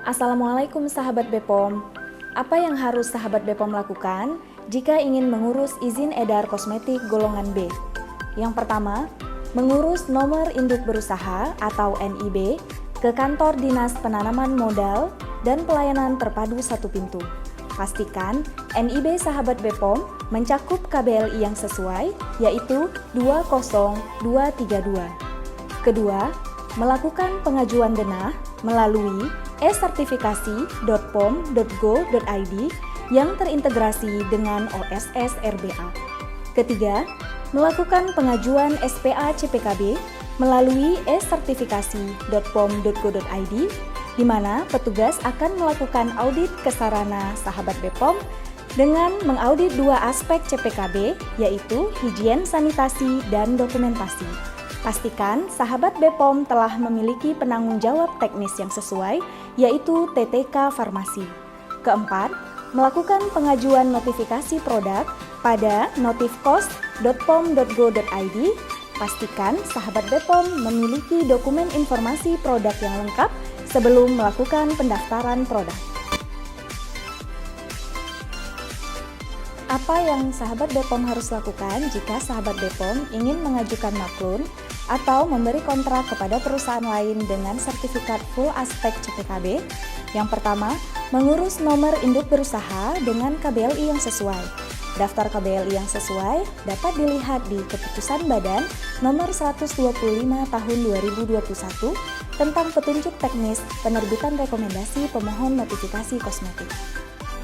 Assalamualaikum sahabat Bepom. Apa yang harus sahabat Bepom lakukan jika ingin mengurus izin edar kosmetik golongan B? Yang pertama, mengurus nomor induk berusaha atau NIB ke kantor Dinas Penanaman Modal dan Pelayanan Terpadu Satu Pintu. Pastikan NIB sahabat Bepom mencakup KBLI yang sesuai, yaitu 20232. Kedua, melakukan pengajuan denah melalui e-sertifikasi.pom.go.id yang terintegrasi dengan OSS RBA. Ketiga, melakukan pengajuan SPA CPKB melalui e-sertifikasi.pom.go.id di mana petugas akan melakukan audit ke sarana sahabat Bepom dengan mengaudit dua aspek CPKB, yaitu higien sanitasi dan dokumentasi. Pastikan sahabat Bepom telah memiliki penanggung jawab teknis yang sesuai, yaitu TTK Farmasi. Keempat, melakukan pengajuan notifikasi produk pada notifcost.pom.go.id. Pastikan sahabat Bepom memiliki dokumen informasi produk yang lengkap sebelum melakukan pendaftaran produk. Apa yang sahabat Bepom harus lakukan jika sahabat Bepom ingin mengajukan maklun atau memberi kontrak kepada perusahaan lain dengan sertifikat full aspek CPKB? Yang pertama, mengurus nomor induk berusaha dengan KBLI yang sesuai. Daftar KBLI yang sesuai dapat dilihat di Keputusan Badan Nomor 125 Tahun 2021 tentang petunjuk teknis penerbitan rekomendasi pemohon notifikasi kosmetik.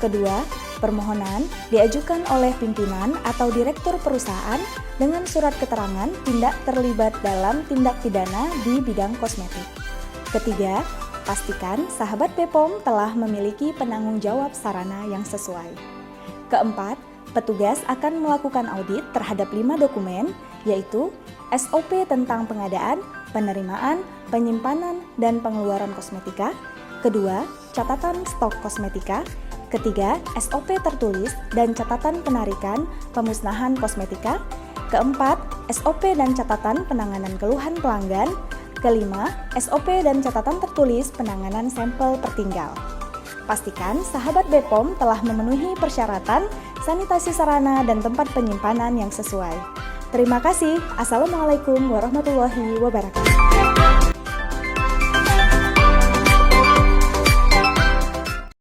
Kedua, permohonan diajukan oleh pimpinan atau direktur perusahaan dengan surat keterangan tindak terlibat dalam tindak pidana di bidang kosmetik. Ketiga, pastikan sahabat Bepom telah memiliki penanggung jawab sarana yang sesuai. Keempat, petugas akan melakukan audit terhadap 5 dokumen, yaitu SOP tentang pengadaan, penerimaan, penyimpanan, dan pengeluaran kosmetika. Kedua, catatan stok kosmetika. Ketiga, SOP tertulis dan catatan penarikan pemusnahan kosmetika. Keempat, SOP dan catatan penanganan keluhan pelanggan. Kelima, SOP dan catatan tertulis penanganan sampel tertinggal. Pastikan sahabat Bepom telah memenuhi persyaratan sanitasi sarana dan tempat penyimpanan yang sesuai. Terima kasih. Assalamualaikum warahmatullahi wabarakatuh.